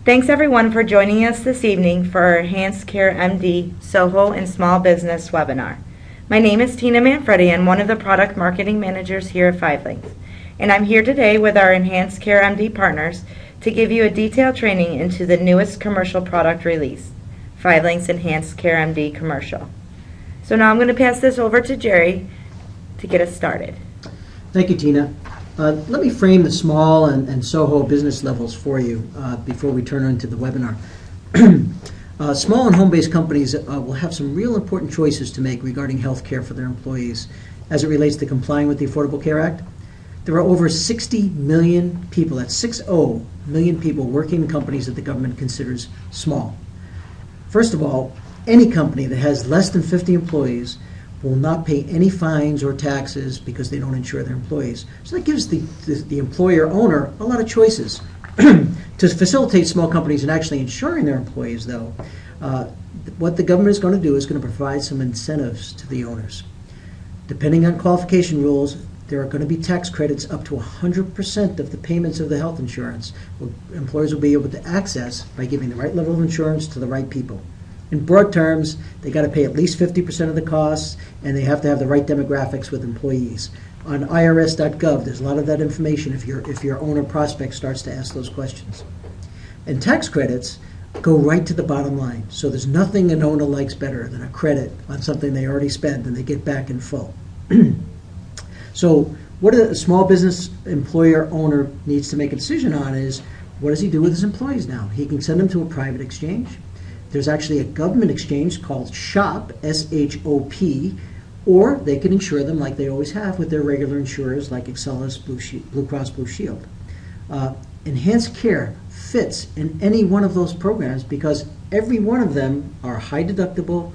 Thanks everyone for joining us this evening for our Enhanced Care MD Soho and Small Business webinar. My name is Tina Manfredi and one of the product marketing managers here at Five Links. And I'm here today with our Enhanced Care MD partners to give you a detailed training into the newest commercial product release, Five Links Enhanced Care MD Commercial. So now I'm going to pass this over to Jerry to get us started. Thank you, Tina. Let me frame the small and Soho business levels for you before we turn into the webinar. Small and home-based companies will have some real important choices to make regarding health care for their employees as it relates to complying with the Affordable Care Act. There are over 60 million people, that's 60 million people working in companies that the government considers small. First of all, any company that has less than 50 employees will not pay any fines or taxes because they don't insure their employees. So that gives the employer owner a lot of choices. To facilitate small companies in actually insuring their employees, though, what the government is going to do is going to provide some incentives to the owners. Depending on qualification rules, there are going to be tax credits up to 100% of the payments of the health insurance employers will be able to access by giving the right level of insurance to the right people. In broad terms, they got to pay at least 50% of the costs, and they have to have the right demographics with employees. On irs.gov, there's a lot of that information if your owner prospect starts to ask those questions. And tax credits go right to the bottom line. So there's nothing an owner likes better than a credit on something they already spent and they get back in full. So what a small business employer owner needs to make a decision on is, what does he do with his employees now? He can send them to a private exchange. There's actually a government exchange called SHOP, S-H-O-P, or they can insure them like they always have with their regular insurers like Excellus, Blue Cross Blue Shield. Enhanced Care fits in any one of those programs because every one of them are high deductible,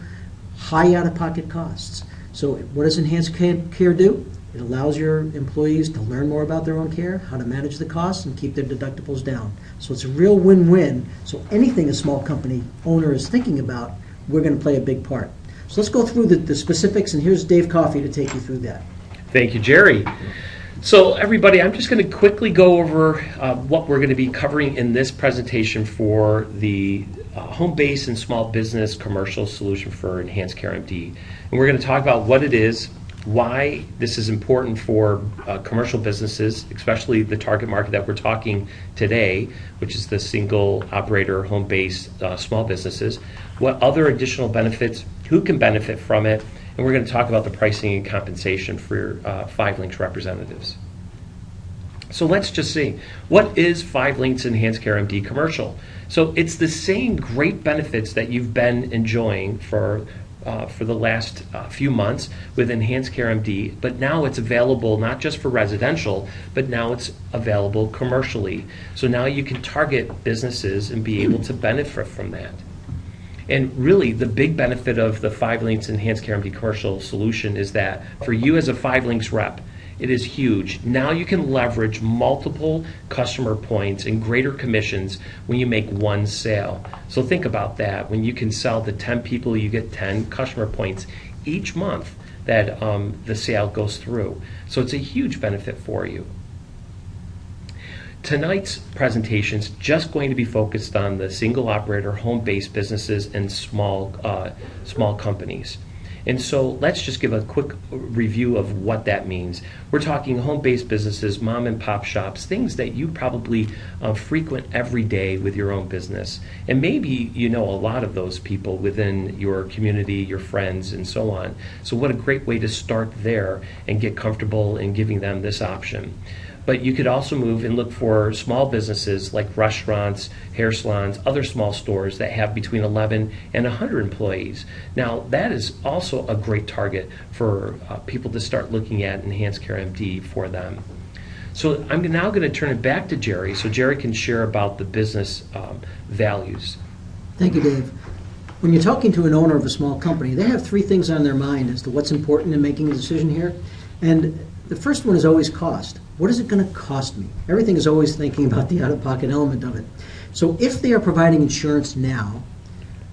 high out-of-pocket costs. So what does Enhanced Care do? It allows your employees to learn more about their own care, how to manage the costs, and keep their deductibles down. So it's a real win-win. So anything a small company owner is thinking about, we're going to play a big part. So let's go through the specifics, and here's Dave Coffey to take you through that. Thank you, Jerry. So everybody, I'm just going to quickly go over what we're going to be covering in this presentation for the home-based and small business commercial solution for Enhanced Care MD. And we're going to talk about what it is, why this is important for commercial businesses, especially the target market that we're talking today, which is the single operator home-based small businesses, what other additional benefits, who can benefit from it, and we're going to talk about the pricing and compensation for Five Links representatives. So let's just see, what is Five Links Enhanced Care MD Commercial? So it's the same great benefits that you've been enjoying for the last few months with Enhanced Care MD, but now it's available not just for residential, but now it's available commercially. So now you can target businesses and be able to benefit from that. And really, the big benefit of the Five Links Enhanced Care MD commercial solution is that for you as a Five Links rep, it is huge. Now you can leverage multiple customer points and greater commissions when you make one sale. So think about that. When you can sell to 10 people, you get 10 customer points each month that the sale goes through. So it's a huge benefit for you. Tonight's presentation is just going to be focused on the single operator home-based businesses and small companies. And so let's just give a quick review of what that means. We're talking home-based businesses, mom and pop shops, things that you probably frequent every day with your own business. And maybe you know a lot of those people within your community, your friends, and so on. So what a great way to start there and get comfortable in giving them this option. But you could also move and look for small businesses like restaurants, hair salons, other small stores that have between 11 and 100 employees. Now, that is also a great target for people to start looking at Enhanced Care MD for them. So I'm now going to turn it back to Jerry so Jerry can share about the business values. Thank you, Dave. When you're talking to an owner of a small company, they have three things on their mind as to what's important in making a decision here. And the first one is always cost. What is it going to cost me? Everything is always thinking about the out-of-pocket element of it. So if they are providing insurance now,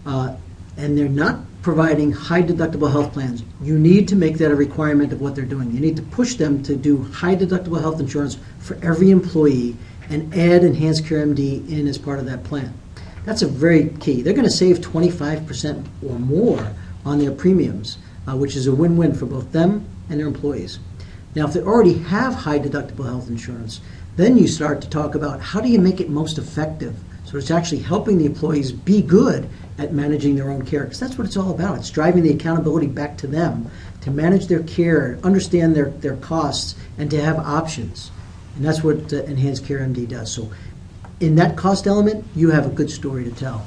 and they're not providing high deductible health plans, you need to make that a requirement of what they're doing. You need to push them to do high deductible health insurance for every employee and add Enhanced Care MD in as part of that plan. That's a very key. They're going to save 25% or more on their premiums, which is a win-win for both them and their employees. Now, if they already have high deductible health insurance, then you start to talk about how do you make it most effective so it's actually helping the employees be good at managing their own care, because that's what it's all about. It's driving the accountability back to them to manage their care, understand their costs, and to have options. And that's what Enhanced Care MD does. So in that cost element, you have a good story to tell.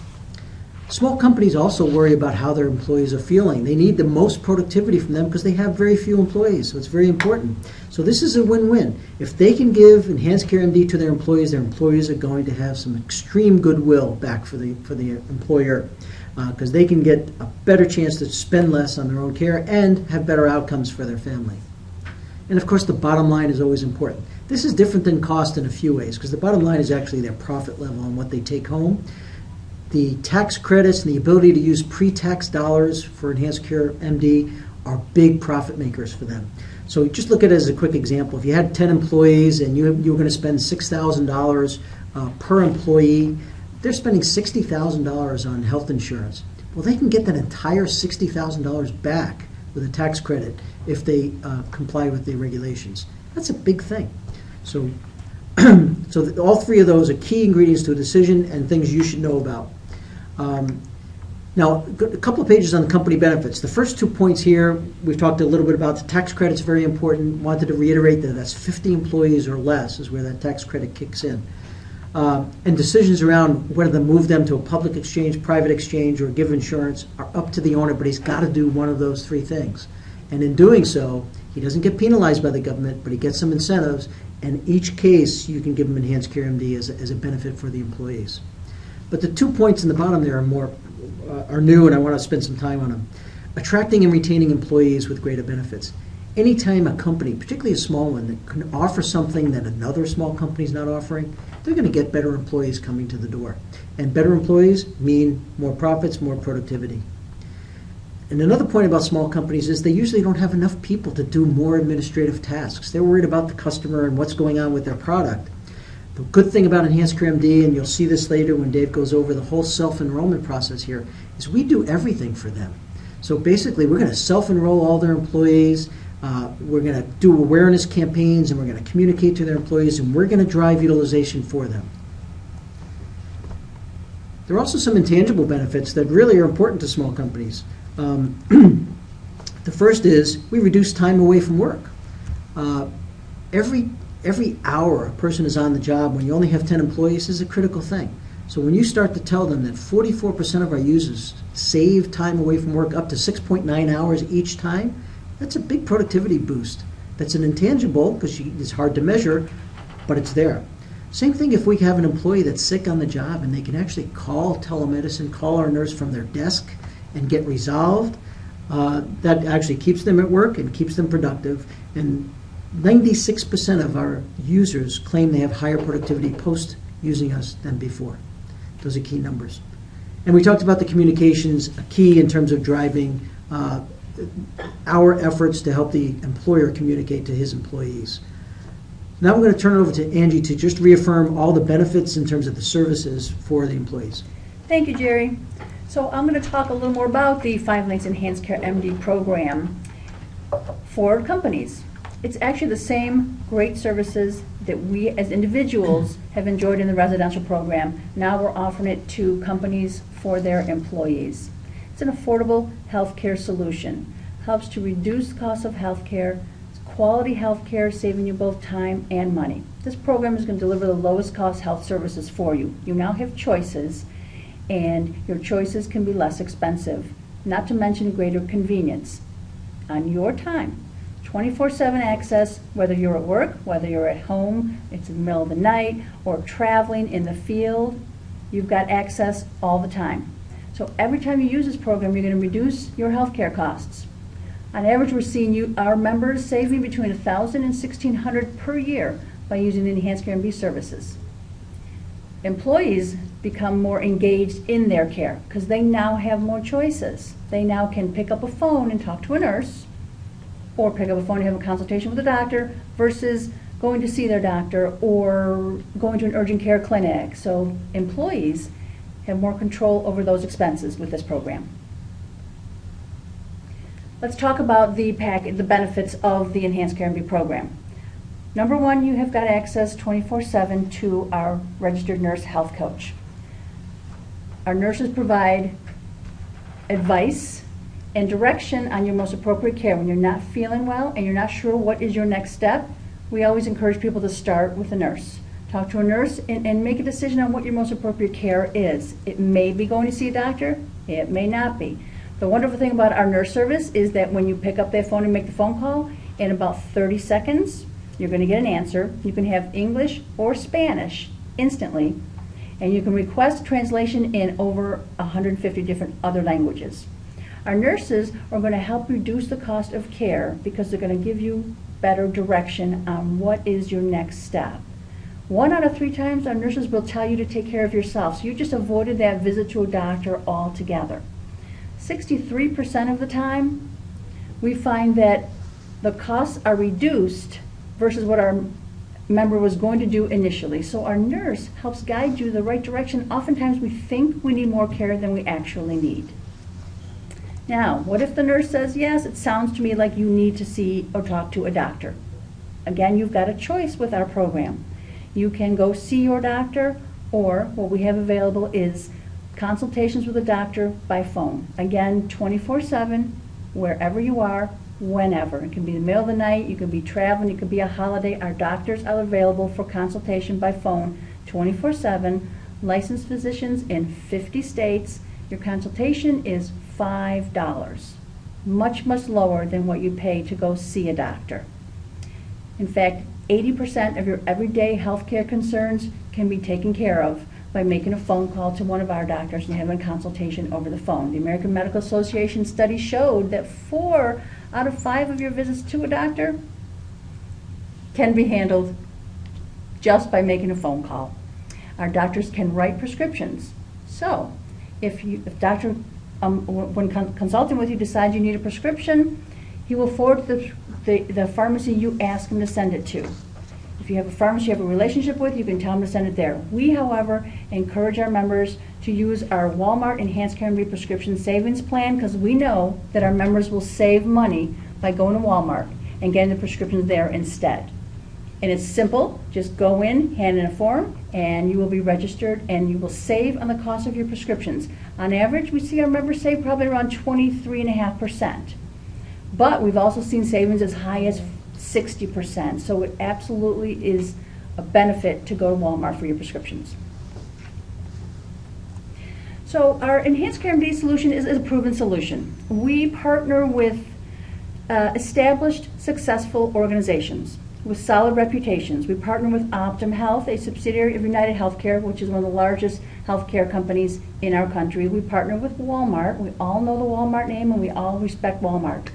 Small companies also worry about how their employees are feeling. They need the most productivity from them because they have very few employees, so it's very important. So this is a win-win. If they can give Enhanced Care MD to their employees are going to have some extreme goodwill back for the employer, because they can get a better chance to spend less on their own care and have better outcomes for their family. And of course, the bottom line is always important. This is different than cost in a few ways, because the bottom line is actually their profit level and what they take home. The tax credits and the ability to use pre-tax dollars for Enhanced Care MD are big profit makers for them. So just look at it as a quick example. If you had 10 employees and you were going to spend $6,000 per employee, they're spending $60,000 on health insurance. Well, they can get that entire $60,000 back with a tax credit if they comply with the regulations. That's a big thing. So, all three of those are key ingredients to a decision and things you should know about. Now, a couple of pages on the company benefits. The first 2 points here, we've talked a little bit about. The tax credit's very important. Wanted to reiterate that that's 50 employees or less is where that tax credit kicks in. And decisions around whether to move them to a public exchange, private exchange, or give insurance are up to the owner, but he's got to do one of those three things. And in doing so, he doesn't get penalized by the government, but he gets some incentives. And each case, you can give him Enhanced Care MD as a benefit for the employees. But the 2 points in the bottom there are new, and I want to spend some time on them. Attracting and retaining employees with greater benefits. Anytime a company, particularly a small one, that can offer something that another small company is not offering, they're going to get better employees coming to the door. And better employees mean more profits, more productivity. And another point about small companies is they usually don't have enough people to do more administrative tasks. They're worried about the customer and what's going on with their product. The good thing about Enhanced Care MD, and you'll see this later when Dave goes over the whole self-enrollment process here, is we do everything for them. So basically, we're going to self-enroll all their employees. We're going to do awareness campaigns, and we're going to communicate to their employees, and we're going to drive utilization for them. There are also some intangible benefits that really are important to small companies. The first is we reduce time away from work. Every hour a person is on the job when you only have 10 employees is a critical thing. So when you start to tell them that 44% of our users save time away from work up to 6.9 hours each time, that's a big productivity boost. That's an intangible because it's hard to measure, but it's there. Same thing if we have an employee that's sick on the job and they can actually call telemedicine, call our nurse from their desk and get resolved. That actually keeps them at work and keeps them productive. And 96% of our users claim they have higher productivity post using us than before. Those are key numbers. And we talked about the communications, a key in terms of driving our efforts to help the employer communicate to his employees. Now we're going to turn it over to Angie to just reaffirm all the benefits in terms of the services for the employees. Thank you, Jerry. So I'm going to talk a little more about the 5 Lanes Enhanced Care MD program for companies. It's actually the same great services that we as individuals have enjoyed in the residential program. Now we're offering it to companies for their employees. It's an affordable health care solution. Helps to reduce the cost of health care. It's quality health care, saving you both time and money. This program is going to deliver the lowest cost health services for you. You now have choices, and your choices can be less expensive, not to mention greater convenience on your time. 24/7 access, whether you're at work, whether you're at home, it's in the middle of the night, or traveling in the field, you've got access all the time. So every time you use this program, you're going to reduce your health care costs. On average, we're seeing our members saving between $1,000 and $1,600 per year by using the Enhanced Care MD services. Employees become more engaged in their care because they now have more choices. They now can pick up a phone and talk to a nurse, or pick up a phone and have a consultation with a doctor versus going to see their doctor or going to an urgent care clinic. So employees have more control over those expenses with this program. Let's talk about the benefits of the Enhanced Care MD program. Number one, you have got access 24/7 to our registered nurse health coach. Our nurses provide advice and direction on your most appropriate care. When you're not feeling well and you're not sure what is your next step, we always encourage people to start with a nurse. Talk to a nurse and make a decision on what your most appropriate care is. It may be going to see a doctor, it may not be. The wonderful thing about our nurse service is that when you pick up that phone and make the phone call, in about 30 seconds, you're going to get an answer. You can have English or Spanish instantly, and you can request translation in over 150 different other languages. Our nurses are going to help reduce the cost of care because they're going to give you better direction on what is your next step. 1 out of 3 times, our nurses will tell you to take care of yourself, so you just avoided that visit to a doctor altogether. 63% of the time, we find that the costs are reduced versus what our member was going to do initially. So our nurse helps guide you the right direction. Oftentimes we think we need more care than we actually need. Now, what if the nurse says, yes, it sounds to me like you need to see or talk to a doctor? Again, you've got a choice with our program. You can go see your doctor, or what we have available is consultations with a doctor by phone. Again, 24/7, wherever you are, whenever. It can be the middle of the night, you can be traveling, it could be a holiday. Our doctors are available for consultation by phone 24/7, licensed physicians in 50 states. Your consultation is $5, much, much lower than what you pay to go see a doctor. In fact, 80% of your everyday healthcare concerns can be taken care of by making a phone call to one of our doctors and having a consultation over the phone. The American Medical Association study showed that 4 out of 5 of your visits to a doctor can be handled just by making a phone call. Our doctors can write prescriptions. So, if doctor, when consulting with you, decides you need a prescription, he will forward the pharmacy you ask him to send it to. If you have a pharmacy you have a relationship with, you can tell them to send it there. We, however, encourage our members to use our Walmart Enhanced Care MD Prescription Savings Plan because we know that our members will save money by going to Walmart and getting the prescriptions there instead. And it's simple. Just go in, hand in a form, and you will be registered, and you will save on the cost of your prescriptions. On average, we see our members save probably around 23.5%. But we've also seen savings as high as 60%. So it absolutely is a benefit to go to Walmart for your prescriptions. So our Enhanced Care MD solution is a proven solution. We partner with established, successful organizations with solid reputations. We partner with Optum Health, a subsidiary of United Healthcare, which is one of the largest healthcare companies in our country. We partner with Walmart. We all know the Walmart name, and we all respect Walmart.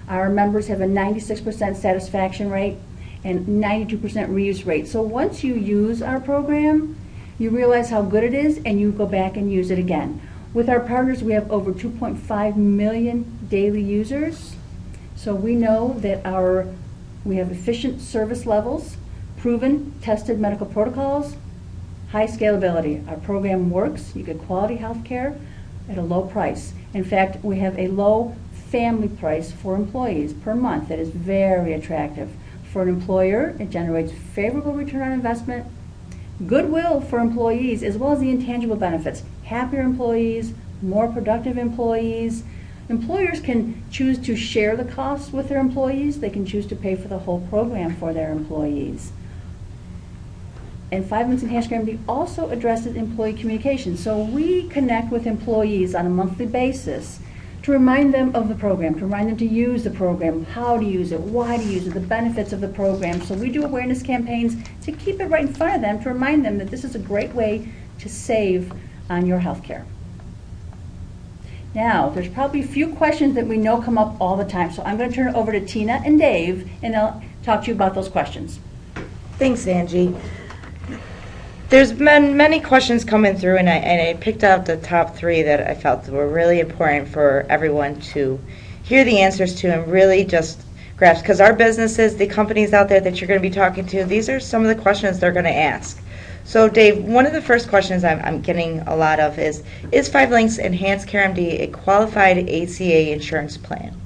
Our members have a 96% satisfaction rate and 92% reuse rate. So once you use our program, you realize how good it is, and you go back and use it again. With our partners, we have over 2.5 million daily users. So we know that we have efficient service levels, proven, tested medical protocols, high scalability. Our program works. You get quality health care at a low price. In fact, we have a low family price for employees per month that is very attractive. For an employer, it generates favorable return on investment, goodwill for employees, as well as the intangible benefits. Happier employees, more productive employees. Employers can choose to share the costs with their employees. They can choose to pay for the whole program for their employees. And 5 Minutes Enhanced Care MD also addresses employee communication. So we connect with employees on a monthly basis to remind them of the program, to remind them to use the program, how to use it, why to use it, the benefits of the program. So we do awareness campaigns to keep it right in front of them, to remind them that this is a great way to save on your health care. Now, there's probably a few questions that we know come up all the time, so I'm going to turn it over to Tina and Dave, and they'll talk to you about those questions. Thanks, Angie. There's been many questions coming through, and I picked out the top 3 that I felt were really important for everyone to hear the answers to and really just grasp. Because our businesses, the companies out there that you're going to be talking to, these are some of the questions they're going to ask. So Dave, one of the first questions I'm getting a lot of is Five Links Enhanced Care MD a qualified ACA insurance plan?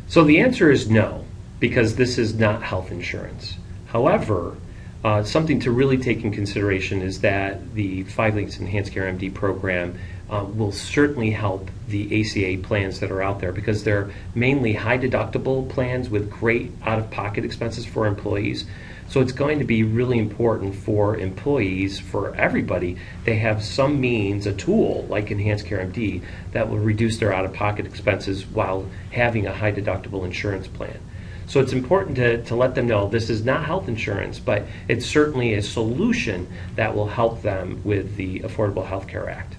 So the answer is no, because this is not health insurance. However, something to really take in consideration is that the Five Links Enhanced Care MD program will certainly help the ACA plans that are out there, because they're mainly high deductible plans with great out-of-pocket expenses for employees. So it's going to be really important for employees, for everybody, to have some means, a tool like Enhanced Care MD, that will reduce their out-of-pocket expenses while having a high deductible insurance plan. So it's important to let them know this is not health insurance, but it's certainly a solution that will help them with the Affordable Health Care Act.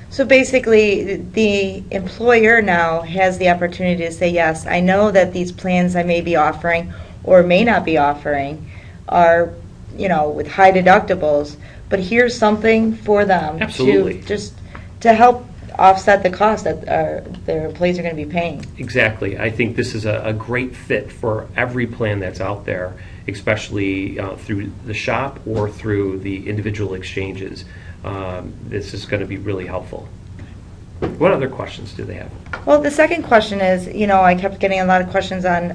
So basically, the employer now has the opportunity to say, yes, I know that these plans I may be offering or may not be offering are, with high deductibles, but here's something for them Absolutely. to help offset the cost that their employees are going to be paying. Exactly. I think this is a great fit for every plan that's out there, especially through the shop or through the individual exchanges. This is going to be really helpful. What other questions do they have? Well, the second question is, I kept getting a lot of questions on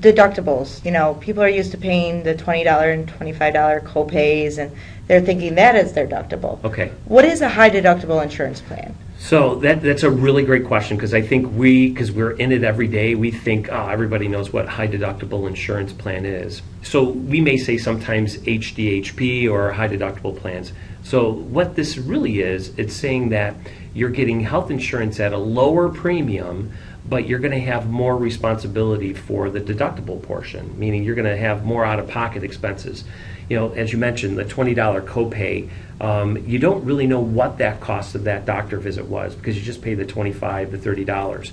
deductibles. People are used to paying the $20 and $25 co-pays, and they're thinking that is their deductible. Okay. What is a high deductible insurance plan? So that's a really great question, because I think because we're in it every day, we think everybody knows what high deductible insurance plan is. So we may say sometimes HDHP or high deductible plans. So what this really is, it's saying that you're getting health insurance at a lower premium, but you're going to have more responsibility for the deductible portion, meaning you're going to have more out-of-pocket expenses. As you mentioned, the $20 copay, you don't really know what that cost of that doctor visit was, because you just pay the $25 to $30.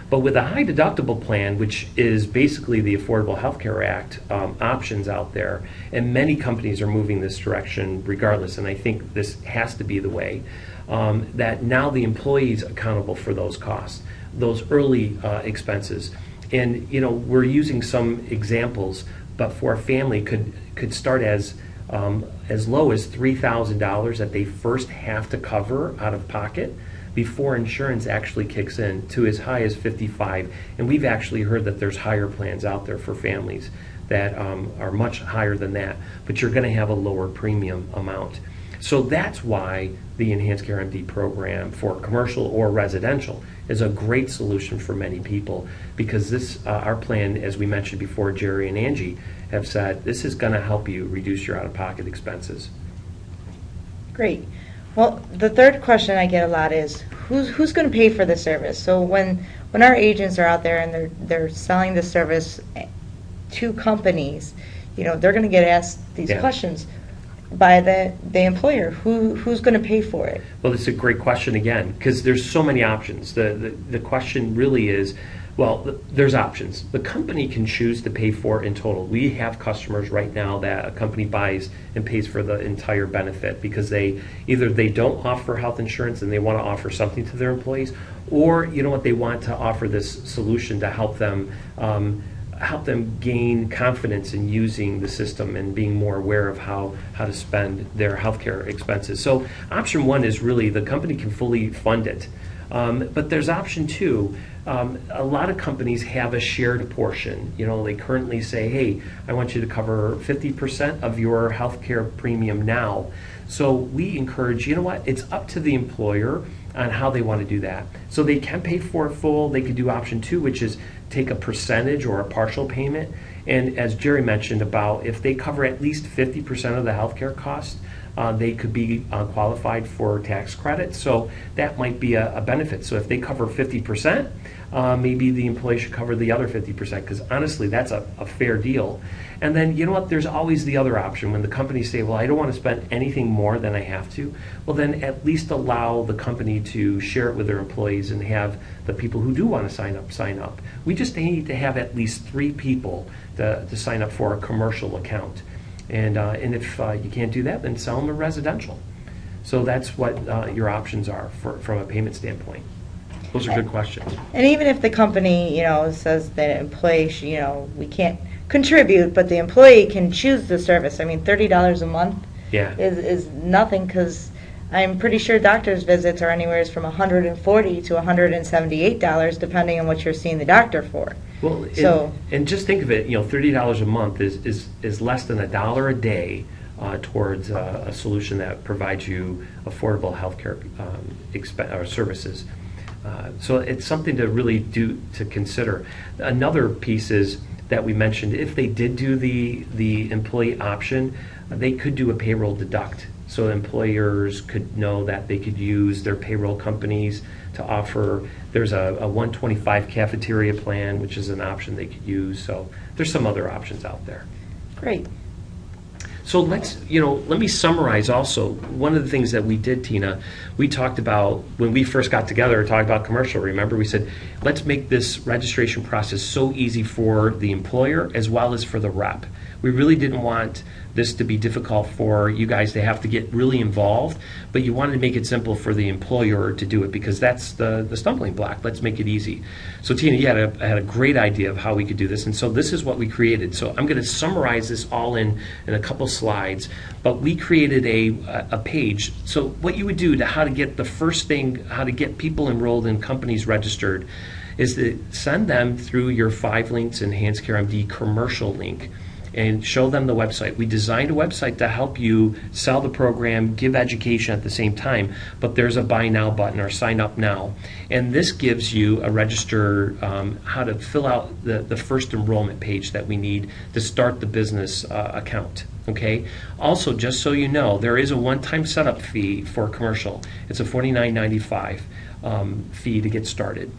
But with a high deductible plan, which is basically the Affordable Health Care Act options out there, and many companies are moving this direction regardless, and I think this has to be the way, that now the employee is accountable for those costs, those early expenses. And we're using some examples, but for a family could start as low as $3,000 that they first have to cover out of pocket before insurance actually kicks in, to as high as $55,000. And we've actually heard that there's higher plans out there for families that are much higher than that, but you're going to have a lower premium amount. So that's why the Enhanced Care MD program for commercial or residential is a great solution for many people, because this, our plan, as we mentioned before, Jerry and Angie have said, this is going to help you reduce your out-of-pocket expenses. Great. Well, the third question I get a lot is, who's going to pay for the service? So when our agents are out there and they're selling the service to companies, they're going to get asked these questions by the employer. Who's going to pay for it? Well, it's a great question again, because there's so many options. The question really is, well, there's options. The company can choose to pay for it in total. We have customers right now that a company buys and pays for the entire benefit, because they don't offer health insurance and they want to offer something to their employees, or they want to offer this solution to help them gain confidence in using the system and being more aware of how to spend their healthcare expenses. So option one is really the company can fully fund it. But there's option two. A lot of companies have a shared portion. They currently say, hey, I want you to cover 50% of your healthcare premium now. So we encourage, it's up to the employer on how they want to do that. So they can pay for it full. They could do option two, which is take a percentage or a partial payment. And as Jerry mentioned about, if they cover at least 50% of the healthcare cost, they could be qualified for tax credit. So that might be a benefit. So if they cover 50%, maybe the employee should cover the other 50%, because honestly, that's a fair deal. And then, there's always the other option when the companies say, well, I don't want to spend anything more than I have to. Well, then at least allow the company to share it with their employees and have the people who do want to sign up. We just need to have at least 3 people to sign up for a commercial account. And if you can't do that, then sell them a residential. So that's what your options are from a payment standpoint. Those are good questions. And even if the company, says that employee, we can't contribute, but the employee can choose the service. I mean, $30 a month Yeah. is nothing, because I'm pretty sure doctor's visits are anywhere from $140 to $178, depending on what you're seeing the doctor for. Well, So- and just think of it, $30 a month is less than $1 a day towards a solution that provides you affordable healthcare or services. So it's something to really to consider. Another piece is that we mentioned, if they did do the employee option, they could do a payroll deduct. So employers could know that they could use their payroll companies to offer. There's a 125 cafeteria plan, which is an option they could use. So there's some other options out there. Great. So let me summarize also. One of the things that we did, Tina, we talked about when we first got together, talked about commercial. Remember, we said, let's make this registration process so easy for the employer as well as for the rep. We really didn't want this to be difficult for you guys to have to get really involved, but you wanted to make it simple for the employer to do it, because that's the stumbling block. Let's make it easy. So Tina, you had a great idea of how we could do this, and so this is what we created. So I'm going to summarize this all in a couple slides, but we created a page. So what you would do to how to get the first thing, how to get people enrolled in companies registered, is to send them through your 5 Links Enhanced Care MD commercial link and show them the website. We designed a website to help you sell the program, give education at the same time, but there's a buy now button or sign up now. And this gives you a register, how to fill out the first enrollment page that we need to start the business account. Okay. Also, just so you know, there is a one-time setup fee for commercial. It's a $49.95 fee to get started.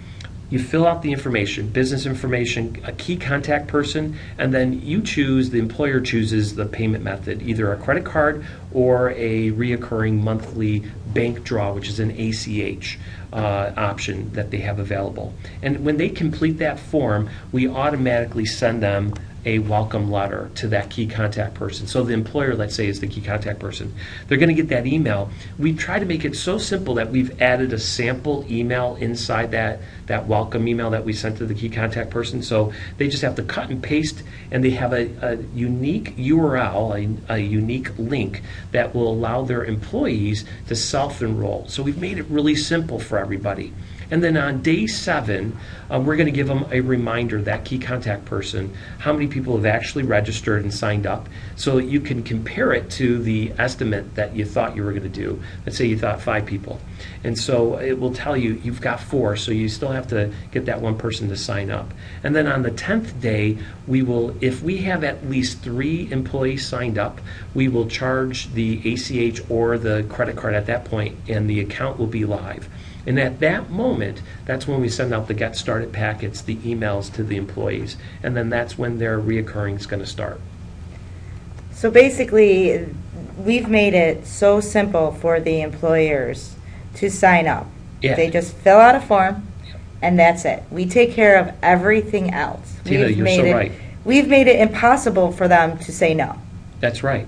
You fill out the information, business information, a key contact person, and then the employer chooses the payment method, either a credit card or a reoccurring monthly bank draw, which is an ACH option that they have available. And when they complete that form, we automatically send them a welcome letter to that key contact person. So the employer, let's say, is the key contact person. They're going to get that email. We try to make it so simple that we've added a sample email inside that welcome email that we sent to the key contact person. So they just have to cut and paste, and they have a unique URL, a unique link that will allow their employees to self-enroll. So we've made it really simple for everybody. And then on day 7, we're going to give them a reminder, that key contact person, how many people have actually registered and signed up, so that you can compare it to the estimate that you thought you were going to do. Let's say you thought 5 people. And so it will tell you you've got 4, so you still have to get that one person to sign up. And then on the 10th day, if we have at least 3 employees signed up, we will charge the ACH or the credit card at that point, and the account will be live. And at that moment, that's when we send out the Get Started packets, the emails to the employees, and then that's when their reoccurring is going to start. So basically, we've made it so simple for the employers to sign up. Yeah. They just fill out a form, and that's it. We take care of everything else. Tina, you're so right. We've made it impossible for them to say no. That's right.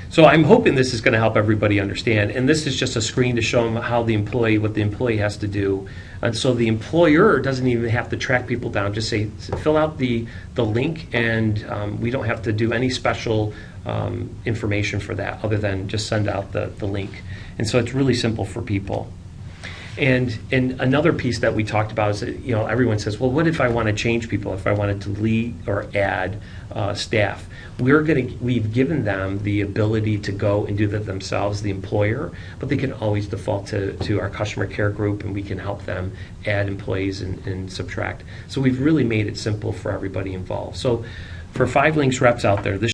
So I'm hoping this is going to help everybody understand. And this is just a screen to show them what the employee has to do. And so the employer doesn't even have to track people down. Just say, fill out the link, and we don't have to do any special information for that other than just send out the link. And so it's really simple for people. And another piece that we talked about is that, everyone says, well, what if I want to change people, if I want to delete or add staff? We've given them the ability to go and do that themselves, the employer, but they can always default to our customer care group, and we can help them add employees and subtract. So we've really made it simple for everybody involved. So for 5 Links reps out there, this